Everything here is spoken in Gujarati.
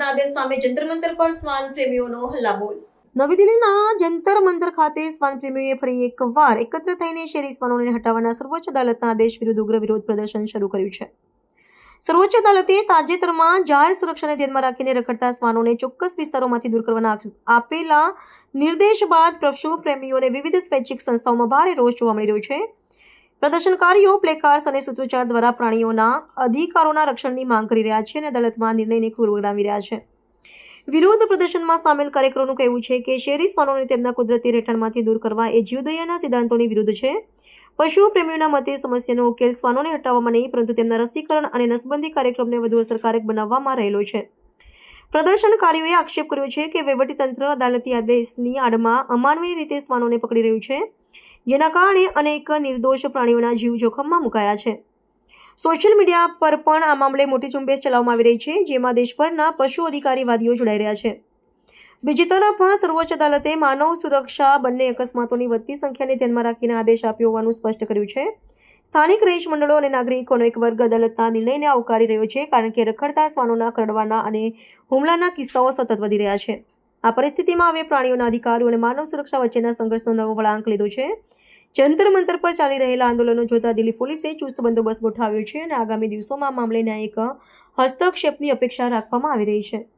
હાઈકોર્ટના આદેશ સામે જંતર મંતર પર શ્વાન પ્રેમીઓનો હલ્લાબોલ। નવી દિલ્હીના જંતર મંતર ખાતે શ્વાન પ્રેમીઓએ ફરી એકવાર એકત્ર થઈને શેરી શ્વાનોને હટાવવાના સર્વોચ્ચ અદાલતના આદેશ વિરુદ્ધ ઉગ્ર વિરોધ પ્રદર્શન શરૂ કર્યું છે। સર્વોચ્ચ અદાલતે તાજેતરમાં જાહેર સુરક્ષાને ધ્યાનમાં રાખીને રખડતા શ્વાનોને ચોક્કસ વિસ્તારોમાંથી દૂર કરવાના આપેલા નિર્દેશ બાદ પશુ પ્રેમીઓને વિવિધ સ્વૈચ્છિક સંસ્થાઓમાં ભારે રોષ જોવા મળી રહ્યો છે। પ્રદર્શનકારીઓ પ્લેકાર્ડ્સ અને સૂત્રોચ્ચાર દ્વારા પ્રાણીઓના અધિકારોના રક્ષણની માંગ કરી રહ્યા છે અને અદાલતમાં નિર્ણયને ક્રૂર ગણાવી રહ્યા છે। વિરોધ પ્રદર્શનમાં સામેલ કાર્યકરોનું કહેવું છે કે શેરી શ્વાનોને તેમના કુદરતી રહેઠાણમાંથી દૂર કરવા એ જીવદયાના સિદ્ધાંતોની વિરુદ્ધ છે। પશુ પ્રેમીઓના મતે સમસ્યાનો ઉકેલ શ્વાનોને હટાવવામાં નહીં પરંતુ તેમના રસીકરણ અને નસબંધી કાર્યક્રમને વધુ અસરકારક બનાવવામાં રહેલો છે। પ્રદર્શનકારીઓએ આક્ષેપ કર્યો છે કે વહીવટીતંત્ર અદાલતી આદેશની આડમાં અમાનવીય રીતે શ્વાનોને પકડી રહ્યું છે, જેના કારણે અનેક નિર્દોષ પ્રાણીઓના જીવ જોખમમાં મુકાયા છે। સોશિયલ મીડિયા પર પણ આ મામલે મોટી ઝુંબેશ ચલાવવામાં આવી રહી છે, જેમાં દેશભરના પશુ અધિકારીવાદીઓ જોડાઈ રહ્યા છે। બીજી તરફ સર્વોચ્ચ અદાલતે માનવ સુરક્ષા બંને અકસ્માતોની વધતી સંખ્યાને ધ્યાનમાં રાખીને આદેશ આપ્યો હોવાનું સ્પષ્ટ કર્યું છે। સ્થાનિક રહીશ મંડળો અને નાગરિકોનો એક વર્ગ અદાલતના નિર્ણયને આવકારી રહ્યો છે, કારણ કે રખડતા શ્વાનોના કરડવાના અને હુમલાના કિસ્સાઓ સતત વધી રહ્યા છે। આ પરિસ્થિતિમાં હવે પ્રાણીઓના અધિકારો અને માનવ સુરક્ષા વચ્ચેના સંઘર્ષનો નવો વળાંક લીધો છે। જંતર મંતર પર ચાલી રહેલા આંદોલનો જોતા દિલ્હી પોલીસે ચુસ્ત બંદોબસ્ત ગોઠવ્યો છે અને આગામી દિવસોમાં આ મામલે ન્યાયિક હસ્તક્ષેપની અપેક્ષા રાખવામાં આવી રહી છે।